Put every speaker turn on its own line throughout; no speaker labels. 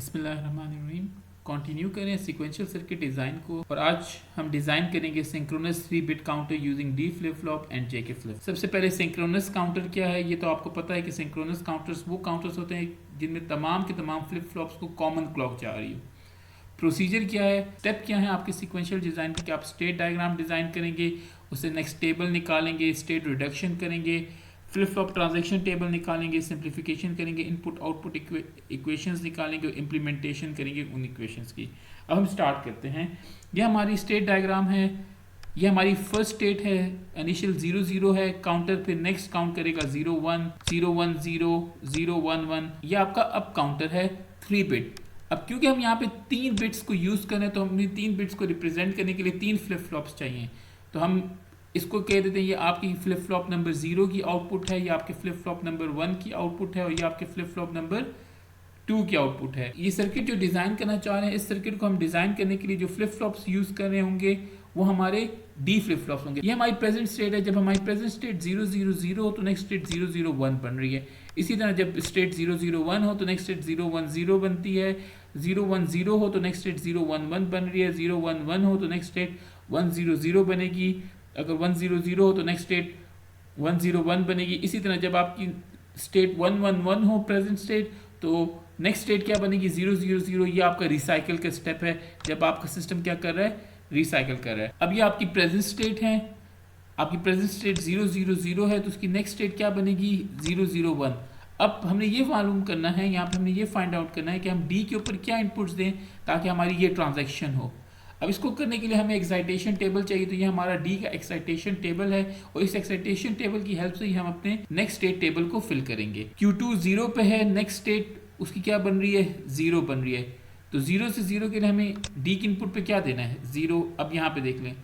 बिस्मिल्लाहिर्रहमानिर्रहीम। कंटिन्यू करें sequential circuit design को और आज हम डिज़ाइन करेंगे synchronous 3 bit counter using D flip flop and J K flip. सबसे पहले सिंक्रोनस काउंटर क्या है, ये तो आपको पता है कि सिंक्रोनस काउंटर्स वो काउंटर्स होते हैं जिनमें तमाम के तमाम फ्लिप फ्लॉप्स को कॉमन क्लॉक जा रही हो। प्रोसीजर क्या है, स्टेप क्या है आपके सीक्वेंशियल डिज़ाइन के, कि आप स्टेट डायग्राम डिज़ाइन करेंगे, उससे नेक्स्ट टेबल निकालेंगे, स्टेट रिडक्शन करेंगे, फ्लिप फ्लॉप ट्रांजैक्शन टेबल निकालेंगे, सिंप्लीफिकेशन करेंगे, इनपुट आउटपुट इक्वेशंस निकालेंगे, इम्प्लीमेंटेशन करेंगे उन इक्वेशंस की। अब हम स्टार्ट करते हैं। यह हमारी स्टेट डायग्राम है, यह हमारी फर्स्ट स्टेट है, इनिशियल 0 0 है, काउंटर फिर नेक्स्ट काउंट करेगा 0 1 0 1 0 0 1 1। यह आपका अप काउंटर है 3 बिट। अब क्योंकि हम यहाँ पे 3 बिट्स को यूज़ कर रहे हैं तो हमें 3 बिट्स को रिप्रेजेंट करने के लिए 3 फ्लिप फ्लॉप्स चाहिए। तो हम इसको कह देते हैं ये आपकी फ्लिप फ्लॉप नंबर 0 की आउटपुट है, ये आपके फ्लिप फ्लॉप नंबर 1 की आउटपुट है और ये आपके फ्लिप फ्लॉप नंबर 2 की आउटपुट है। ये सर्किट जो डिज़ाइन करना चाह रहे हैं, इस सर्किट को हम डिज़ाइन करने के लिए जो फ्लिप फ्लॉप्स यूज़ कर रहे होंगे वो हमारे डी फ्लिप फ्लॉप्स होंगे। ये हमारी प्रेजेंट स्टेट है। जब हमारी प्रेजेंट स्टेट 0 0 0 हो तो नेक्स्ट स्टेट 0 0 1 बन रही है। इसी तरह जब स्टेट 0 0 1 हो तो नेक्स्ट स्टेट 0 1 0 बनती है, 0 1 0 हो तो नेक्स्ट स्टेट 0 1 1 बन रही है, 0 1 1 हो तो नेक्स्ट स्टेट 1 0 0 बनेगी, अगर 1 0 0 हो तो नेक्स्ट स्टेट 1 0 1 बनेगी। इसी तरह जब आपकी स्टेट 1 1 1 हो प्रेजेंट स्टेट तो नेक्स्ट स्टेट क्या बनेगी 0 0 0। ये आपका रिसाइकिल का स्टेप है, जब आपका सिस्टम क्या कर रहा है, रिसाइकिल कर रहा है। अब ये आपकी प्रेजेंट स्टेट है, आपकी प्रेजेंट स्टेट 0 0 0 है तो उसकी नेक्स्ट स्टेट क्या बनेगी 0 0 1। अब हमने ये मालूम करना है, यहाँ पे हमने ये फाइंड आउट करना है कि हम डी के ऊपर क्या इनपुट्स दें ताकि हमारी ये ट्रांजैक्शन हो। अब इसको करने के लिए हमें एक्साइटेशन टेबल चाहिए, तो ये हमारा डी का एक्साइटेशन टेबल है और इस एक्साइटेशन टेबल की हेल्प से ही हम अपने नेक्स्ट स्टेट टेबल को फिल करेंगे। Q2 0 पे है, नेक्स्ट स्टेट उसकी क्या बन रही है 0 बन रही है, तो 0 से 0 के लिए हमें डी के इनपुट पे क्या देना है 0। अब यहाँ पे देख लें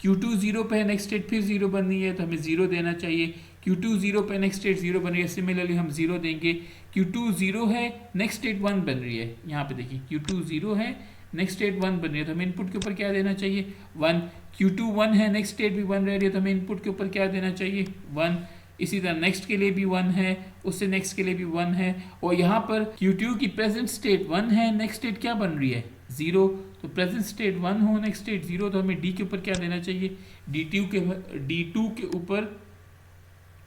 Q2 0 पे है, नेक्स्ट स्टेट फिर 0 बन रही है तो हमें 0 देना चाहिए। Q2 0 पे नेक्स्ट स्टेट 0 बन रही है, सिमिलरली हम 0 देंगे। Q2 0 है, नेक्स्ट स्टेट 1 बन रही है, यहाँ पे देखिए Q2 0 है, नेक्स्ट स्टेट 1 बन रही है तो हमें इनपुट के ऊपर क्या देना चाहिए 1। Q2 1 है, नेक्स्ट स्टेट भी 1 रह रही है तो हमें इनपुट के ऊपर क्या देना चाहिए 1। इसी तरह नेक्स्ट के लिए भी 1 है, उससे नेक्स्ट के लिए भी 1 है और यहाँ पर Q2 की प्रेजेंट स्टेट 1 है, नेक्स्ट स्टेट क्या बन रही है 0। तो प्रेजेंट स्टेट 1 हो, नेक्स्ट स्टेट 0, तो हमें डी के ऊपर क्या देना चाहिए D2 के ऊपर,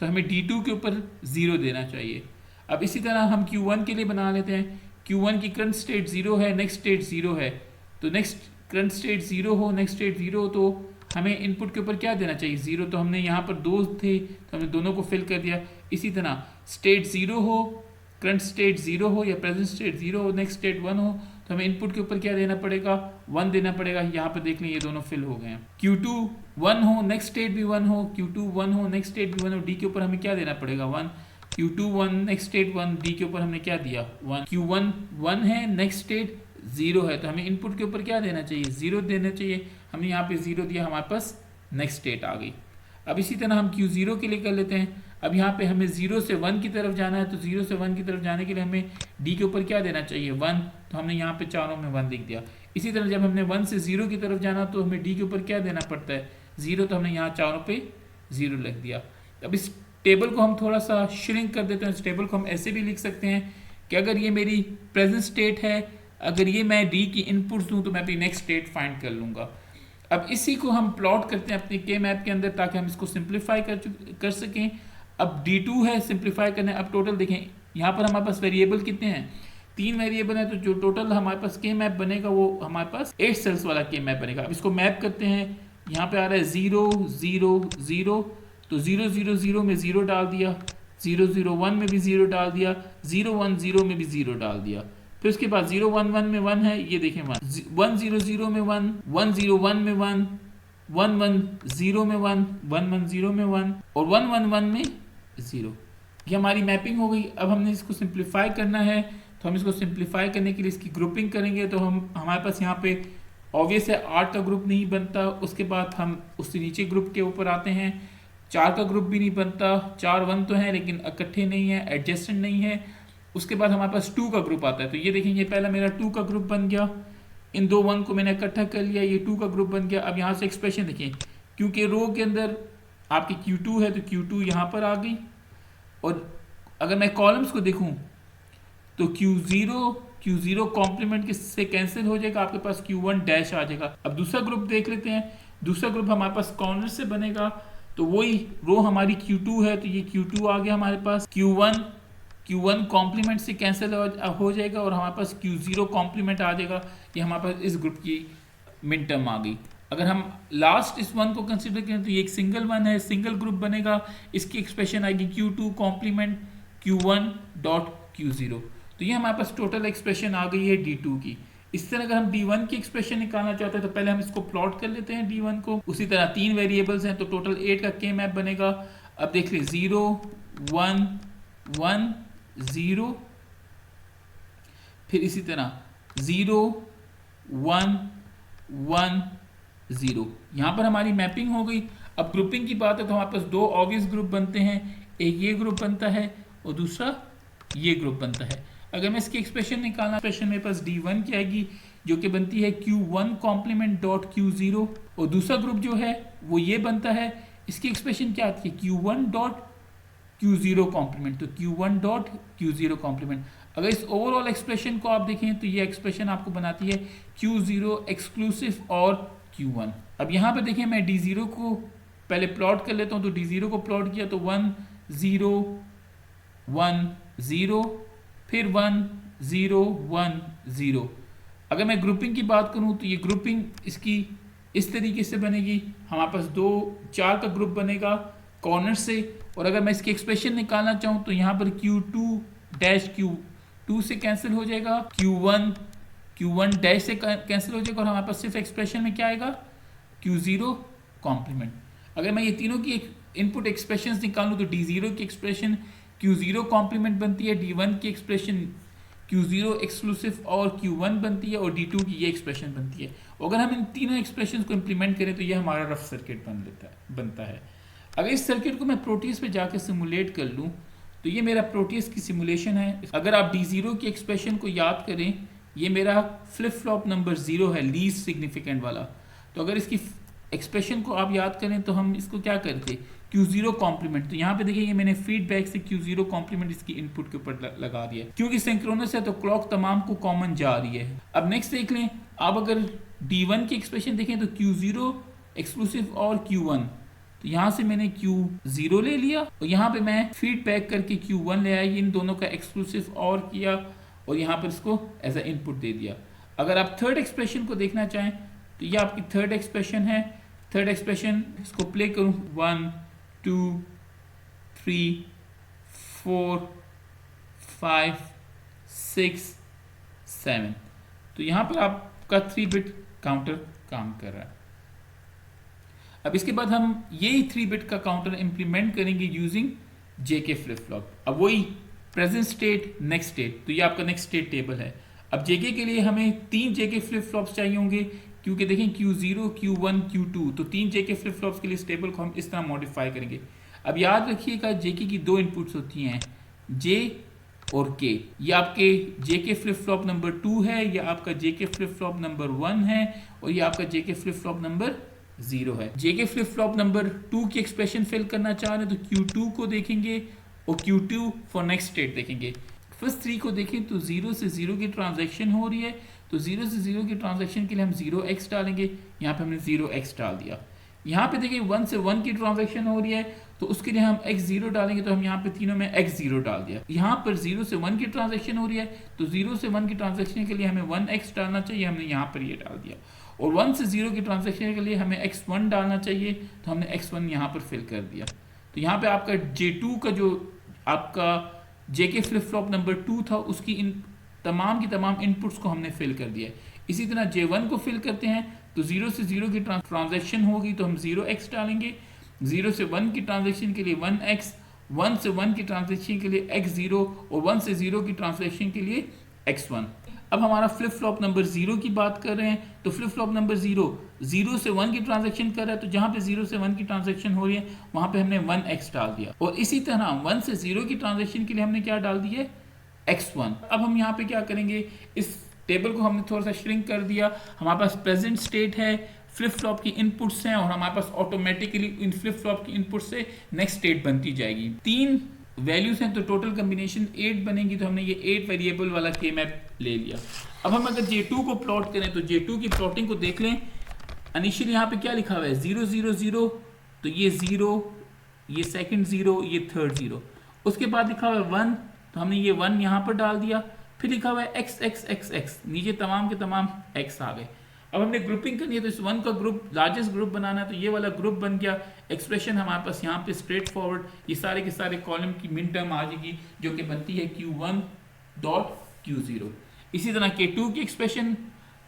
तो हमें D2 के ऊपर 0 देना चाहिए। अब इसी तरह हम Q1 के लिए बना लेते हैं। Q1 की करंट स्टेट 0 है, नेक्स्ट स्टेट 0 है, तो नेक्स्ट करंट स्टेट 0 हो, नेक्स्ट स्टेट 0 हो तो हमें इनपुट के ऊपर क्या देना चाहिए 0। तो हमने यहाँ पर 2 थे तो हमने दोनों को फिल कर दिया। इसी तरह स्टेट 0 हो, करंट स्टेट 0 हो या प्रेजेंट स्टेट 0 हो, नेक्स्ट स्टेट 1 हो तो हमें इनपुट के ऊपर क्या देना पड़ेगा 1 देना पड़ेगा। यहाँ पर देख लें ये दोनों फिल हो गए हैं। Q2 1 हो, नेक्स्ट स्टेट भी 1 हो, Q2 1 हो, नेक्स्ट स्टेट भी 1 हो, डी के ऊपर हमें क्या देना पड़ेगा 1। Q2 1, नेक्स्ट स्टेट 1, डी के ऊपर हमने क्या दिया 1। Q1 1 है, नेक्स्ट स्टेट 0 है तो हमें इनपुट के ऊपर क्या देना चाहिए 0 देना चाहिए। हमने यहाँ पे 0 दिया, हमारे पास नेक्स्ट स्टेट आ गई। अब इसी तरह हम Q0 के लिए कर लेते हैं। अब यहाँ पे हमें 0 से 1 की तरफ जाना है तो 0 से 1 की तरफ जाने के लिए हमें डी के ऊपर क्या देना चाहिए 1, तो हमने यहाँ पे चारों में 1 लिख दिया। इसी तरह जब हमने 1 से 0 की तरफ जाना तो हमें डी के ऊपर क्या देना पड़ता है 0, तो हमने यहाँ चारों पे 0 लिख दिया। अब इस टेबल को हम थोड़ा सा श्रिंक कर देते हैं। इस टेबल को हम ऐसे भी लिख सकते हैं कि अगर ये मेरी प्रेजेंट स्टेट है, अगर ये मैं डी की इनपुट्स दूँ तो मैं अपनी नेक्स्ट स्टेट फाइंड कर लूँगा। अब इसी को हम प्लॉट करते हैं अपनी के मैप के अंदर ताकि हम इसको सिंप्लीफाई कर सकें। अब D2 है, सिंप्लीफाई करना है। अब टोटल देखें यहाँ पर हमारे पास वेरिएबल कितने हैं 3 वेरिएबल है, तो जो टोटल हमारे पास के मैप बनेगा वो हमारे पास 8 सेल्स वाला के मैप बनेगा। अब इसको मैप करते हैं, यहाँ पे आ रहा है 0 0 0, तो 0 0 0 में 0 डाल दिया, 0 0 1 में भी 0 डाल दिया, 0 1 0 में भी 0 डाल दिया। फिर उसके बाद 0 1 1 में 1 है, ये देखें 1 0 0 में 1 1 0 1 में 1 1 1 0 में 1 1 1 0 में 1 और 1 1 1 में 0। ये हमारी मैपिंग हो गई। अब हमने इसको सिंप्लीफाई करना है, तो हम इसको सिंप्लीफाई करने के लिए इसकी ग्रुपिंग करेंगे। तो हमारे पास यहाँ पे ऑब्वियस है 8 का ग्रुप नहीं बनता, उसके बाद हम उससे नीचे ग्रुप के ऊपर आते हैं, 4 का ग्रुप भी नहीं बनता, 4 1 तो है लेकिन इकट्ठे नहीं है, एडजेसेंट नहीं है। उसके बाद हमारे पास 2 का ग्रुप आता है, तो ये देखें ये पहला मेरा 2 का ग्रुप बन गया, इन 2 1 को मैंने इकट्ठा कर लिया, ये 2 का ग्रुप बन गया। अब यहाँ से एक्सप्रेशन देखें, क्योंकि रो के अंदर आपकी Q2 है तो Q2 यहाँ पर आ गई, और अगर मैं कॉलम्स को देखूँ तो Q0 Q0 कॉम्प्लीमेंट से कैंसिल हो जाएगा, आपके पास Q1 डैश आ जाएगा। अब दूसरा ग्रुप देख लेते हैं। दूसरा ग्रुप हमारे पास कॉर्नर से बनेगा, तो वही रो हमारी Q2 है, तो ये Q2 आ गया हमारे पास। Q1 कॉम्प्लीमेंट से कैंसिल हो जाएगा और हमारे पास Q0 कॉम्प्लीमेंट आ जाएगा। ये हमारे पास इस ग्रुप की मिड टर्म आ गई। अगर हम लास्ट इस वन को कंसिडर करें तो ये एक सिंगल वन है, सिंगल ग्रुप बनेगा। इसकी एक्सप्रेशन आएगी Q2 complement Q1 dot Q0। तो ये हमारे पास टोटल एक्सप्रेशन आ गई है D2 की। इस तरह अगर हम D1 की एक्सप्रेशन निकालना चाहते हैं तो पहले हम इसको प्लॉट कर लेते हैं D1 को। उसी तरह 3 वेरिएबल्स हैं तो टोटल 8 का K मैप बनेगा। अब देख लें 0 1 1 0, फिर इसी तरह 0 1 1 0। यहाँ पर हमारी मैपिंग हो गई। अब ग्रुपिंग की बात है तो हमारे पास दो ऑब्वियस ग्रुप बनते हैं, एक ये ग्रुप बनता है और दूसरा ये ग्रुप बनता है। अगर मैं इसकी एक्सप्रेशन निकालना, एक्सप्रेशन मेरे पास D1 की आएगी जो कि बनती है Q1 कॉम्प्लीमेंट डॉट Q0, और दूसरा ग्रुप जो है वो ये बनता है। इसकी एक्सप्रेशन क्या आती है Q1 डॉट Q0 कॉम्प्लीमेंट, तो Q1 डॉट Q0 कॉम्प्लीमेंट। अगर इस ओवरऑल एक्सप्रेशन को आप देखें तो ये एक्सप्रेशन आपको बनाती है Q0 एक्सक्लूसिव और Q1। अब यहाँ पे देखें मैं D0 को पहले प्लॉट कर लेता हूँ, तो D0 को प्लॉट किया तो 1 0 1 0, फिर 1 0 1 0। अगर मैं ग्रुपिंग की बात करूँ तो ये ग्रुपिंग इसकी इस तरीके से बनेगी। हमारे पास 4 का ग्रुप बनेगा कॉर्नर से, और अगर मैं इसकी एक्सप्रेशन निकालना चाहूँ तो यहाँ पर Q2 डैश Q2 से कैंसिल हो जाएगा, Q1 डैश से कैंसिल हो जाएगा, और हमारे पास सिर्फ एक्सप्रेशन में क्या आएगा Q0 कॉम्प्लीमेंट। अगर मैं ये तीनों की इनपुट एक्सप्रेशंस निकालूँ तो D0 की एक्सप्रेशन Q0 कॉम्प्लीमेंट बनती है, D1 की एक्सप्रेशन Q0 एक्सक्लूसिव और Q1 बनती है, और D2 की ये एक्सप्रेशन बनती है। अगर हम इन तीनों एक्सप्रेशन को इम्प्लीमेंट करें तो ये हमारा रफ सर्किट बनता है। अगर इस सर्किट को मैं प्रोटीज पे जाकर सिमुलेट कर लूँ तो ये मेरा प्रोटीज की सिमुलेशन है। अगर आप D0 की एक्सप्रेशन को याद करें, ये मेरा फ्लिप फ्लॉप नंबर 0 है, लीस्ट सिग्निफिकेंट वाला। तो अगर इसकी एक्सप्रेशन को आप याद करें तो हम इसको क्या करते Q0 कॉम्प्लीमेंट। तो यहाँ पे देखिए ये मैंने फीडबैक से Q0 कॉम्प्लीमेंट इसकी इनपुट के ऊपर लगा दिया, क्योंकि सिंक्रोनस है तो क्लॉक तमाम को कॉमन जा रही है। अब नेक्स्ट देख लें, आप अगर D1 की एक्सप्रेशन देखें तो Q0 एक्सक्लूसिव और Q1, तो यहाँ से मैंने Q0 ले लिया और यहाँ पे मैं फीडबैक करके Q1 ले आया, इन दोनों का एक्सक्लूसिव और किया और यहाँ पर इसको एज ए इनपुट दे दिया। अगर आप थर्ड एक्सप्रेशन को देखना चाहें तो ये आपकी थर्ड एक्सप्रेशन है। थर्ड एक्सप्रेशन इसको प्ले करूँ 1 2 3 4 5 6 7, तो यहाँ पर आपका 3 बिट काउंटर काम कर रहा है। अब इसके बाद हम यही 3 बिट का काउंटर इंप्लीमेंट करेंगे यूजिंग जेके फ्लिप फ्लॉप। अब वही प्रेजेंट स्टेट, नेक्स्ट स्टेट, तो ये आपका नेक्स्ट स्टेट टेबल है। अब जेके के लिए हमें 3 जेके फ्लिप फ्लॉप्स चाहिए होंगे, क्योंकि देखें Q0 Q1 Q2, तो 3 जेके फ्लिप फ्लॉप्स के लिए इस टेबल को हम इस तरह मॉडिफाई करेंगे। अब याद रखिएगा जेके की 2 इनपुट्स होती हैं, J और K। ये आपके जेके फ्लिप फ्लॉप नंबर 2 है, ये आपका जेके फ्लिप फ्लॉप नंबर 1 है, और ये आपका जेके फ्लिप फ्लॉप नंबर 0 है। जेके फ्लिप फ्लॉप नंबर 2 की एक्सप्रेशन फिल करना चाह रहे हैं तो Q2 को देखेंगे और Q2 फॉर नेक्स्ट स्टेट देखेंगे। फर्स्ट 3 को देखें तो 0 से 0 की ट्रांजैक्शन हो रही है, तो 0 से 0 की ट्रांजैक्शन के लिए हम 0x डालेंगे। यहाँ पे हमने 0x डाल दिया। यहाँ पे देखिए 1 से 1 की ट्रांजैक्शन हो रही है, तो उसके लिए हम x0 डालेंगे, तो हम यहाँ पे तीनों में x0 डाल दिया। यहाँ पर 0 से 1 की ट्रांजैक्शन हो रही है, तो 0 से 1 की ट्रांजैक्शन के लिए हमें 1x डालना चाहिए, हमने यहाँ पर ये डाल दिया। और 1 से 0 की ट्रांजैक्शन के लिए हमें x1 डालना चाहिए, तो हमने x1 यहाँ पर फिल कर दिया। तो यहाँ पे आपका J2 का जो आपका जेके फ्लिप फ्लॉप नंबर 2 था, उसकी इन तमाम की तमाम इनपुट्स को हमने फिल कर दिया। इसी तरह J1 को फिल करते हैं, तो 0 से 0 की ट्रांजैक्शन होगी तो हम 0x डालेंगे, 0 से 1 की ट्रांजैक्शन के लिए 1x, 1 से 1 की ट्रांजैक्शन के लिए x0, और 1 से 0 की ट्रांजैक्शन के लिए x1। अब हमारा फ्लिप फ्लॉप नंबर 0 की बात कर रहे हैं, तो फ्लिप फ्लॉप नंबर 0 से 1 की ट्रांजैक्शन कर रहा है, तो जहां पे 0 से 1 की ट्रांजैक्शन हो रही है वहां पे हमने 1x डाल दिया। और इसी तरह 1 से 0 की ट्रांजैक्शन के लिए हमने क्या डाल दिया, x1। अब हम यहाँ पे क्या करेंगे, इस टेबल को हमने थोड़ा सा श्रिंक कर दिया। हमारे पास प्रेजेंट स्टेट है, फ्लिप फ्लॉप की इनपुट्स हैं, और हमारे पास ऑटोमेटिकली इन फ्लिप फ्लॉप की इनपुट से नेक्स्ट स्टेट बनती जाएगी। 3 वैल्यूज हैं तो टोटल कम्बिनेशन 8 बनेगी, तो हमने ये 8 वेरिएबल वाला के मैप ले लिया। अब हम अगर J2 को प्लॉट करें तो J2 की प्लॉटिंग को देख लें। इनिशियल यहाँ पे क्या लिखा हुआ है 0 0 0, तो ये 0, ये सेकंड 0, ये थर्ड 0। उसके बाद लिखा हुआ है 1, तो हमने ये 1 यहाँ पर डाल दिया। फिर लिखा हुआ है x x x x, नीचे तमाम के तमाम x आ गए। अब हमने ग्रुपिंग करनी है तो इस 1 का ग्रुप लार्जेस्ट ग्रुप बनाना है, तो ये वाला ग्रुप बन गया। एक्सप्रेशन हमारे पास यहाँ पे स्ट्रेट फॉरवर्ड ये सारे के सारे कॉलम की मिन टर्म आ जाएगी जो कि बनती है Q1 डॉट Q0। इसी तरह K2 की एक्सप्रेशन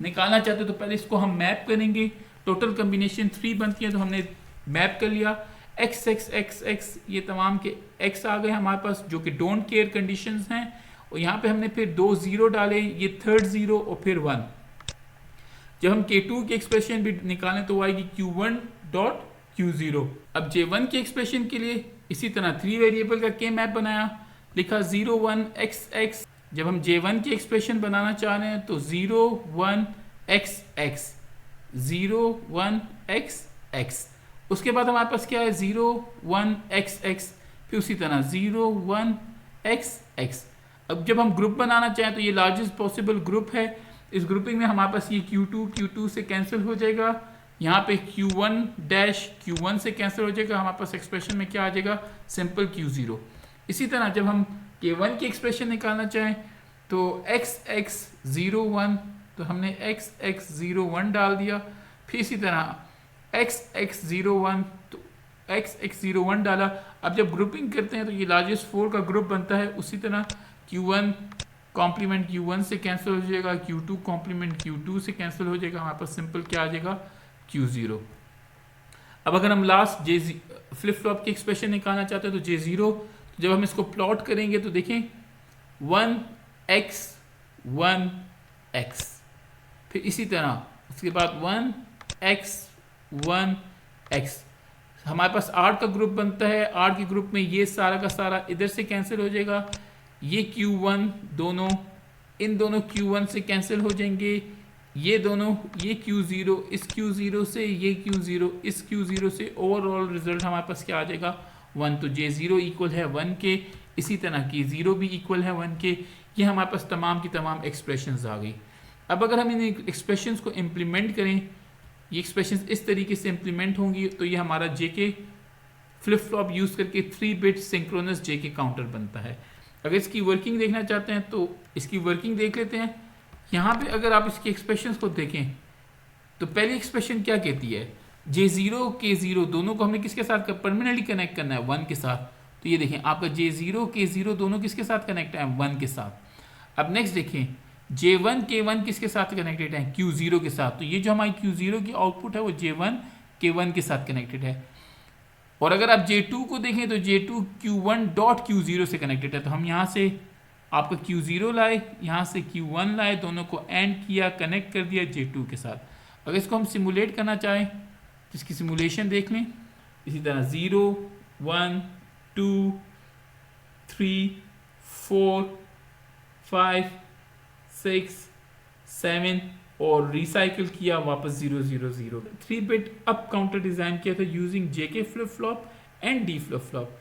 निकालना चाहते हो तो पहले इसको हम मैप करेंगे। टोटल कम्बिनेशन 3 बनती है, तो हमने मैप कर लिया। x x x x ये तमाम के x आ गए हमारे पास जो कि डोंट केयर कंडीशंस हैं, और यहाँ पे हमने फिर 2 0 डाले, ये थर्ड 0 और फिर 1। जब हम K2 की एक्सप्रेशन भी निकालें तो आएगी Q1 डॉट Q0। अब J1 की एक्सप्रेशन के लिए इसी तरह 3 वेरिएबल का के मैप बनाया, लिखा 0 1 x x। जब हम J1 की एक्सप्रेशन बनाना चाह रहे हैं तो 0 1 x x 0 1 x x। उसके बाद हमारे पास क्या है 0 1 x x, फिर उसी तरह 0 1 x x। अब जब हम ग्रुप बनाना चाहें तो ये लार्जेस्ट पॉसिबल ग्रुप है। इस ग्रुपिंग में हमारे पास ये Q2 से कैंसिल हो जाएगा, यहाँ पे Q1 डैश Q1 से कैंसिल हो जाएगा। हमारे पास एक्सप्रेशन में क्या आ जाएगा सिंपल Q0। इसी तरह जब हम K1 की एक्सप्रेशन निकालना चाहें तो x x 0 1, तो हमने x x 0 1 डाल दिया। फिर इसी तरह x x 0 1, तो x x 0 1 डाला। अब जब ग्रुपिंग करते हैं तो ये लार्जेस्ट 4 का ग्रुप बनता है। उसी तरह Q1 कॉम्प्लीमेंट Q1 से कैंसिल हो जाएगा, Q2 कॉम्प्लीमेंट Q2 से कैंसिल हो जाएगा। हमारे पास सिंपल क्या आ जाएगा Q0। अब अगर हम लास्ट फ्लिप फ्लॉप की एक्सप्रेशन निकालना चाहते हैं तो J0, जब हम इसको प्लॉट करेंगे तो देखें 1x 1x, फिर इसी तरह उसके बाद 1x 1x। हमारे पास 8 का ग्रुप बनता है। 8 के ग्रुप में ये सारा का सारा इधर से कैंसिल हो जाएगा, ये Q1 दोनों इन दोनों Q1 से कैंसिल हो जाएंगे, ये दोनों ये Q0 इस Q0 से, ये Q0 इस Q0 से। ओवरऑल रिजल्ट हमारे पास क्या आ जाएगा 1, तो J0 इक्वल है 1 के। इसी तरह K0 भी इक्वल है 1 के। ये हमारे पास तमाम की तमाम एक्सप्रेशंस आ गई। अब अगर हम इन एक्सप्रेशंस को इम्प्लीमेंट करें, ये एक्सप्रेशंस इस तरीके से इम्प्लीमेंट होंगी, तो ये हमारा JK फ्लिप फ्लॉप यूज़ करके 3 बिट सिंक्रोनस JK काउंटर बनता है। अगर इसकी वर्किंग देखना चाहते हैं तो इसकी वर्किंग देख लेते हैं। यहाँ पे अगर आप इसकी एक्सप्रेशंस को देखें तो पहली एक्सप्रेशन क्या कहती है J0 K0 दोनों को हमने किसके साथ परमानेंटली कनेक्ट करना है 1 के साथ। तो ये देखें आपका J0 K0 दोनों किसके साथ कनेक्ट है 1 के साथ। अब नेक्स्ट देखें J1 K1 किसके साथ कनेक्टेड है Q0 के साथ। तो ये जो हमारी Q0 की आउटपुट है वो J1 K1 के साथ कनेक्टेड है। और अगर आप J2 को देखें तो J2 Q1 डॉट Q0 से कनेक्टेड है। तो हम यहाँ से आपका Q0 लाए, यहाँ से Q1 लाए, दोनों को एंड किया, कनेक्ट कर दिया J2 के साथ। अगर इसको हम सिमुलेट करना चाहें तो इसकी सिमुलेशन देख लें। इसी तरह 0 1 2 3 4 5 6 7 और रिसाइकिल किया वापस 0 0 0। 3 बिट अप काउंटर डिजाइन किया था using JK flip flop and D flip flop.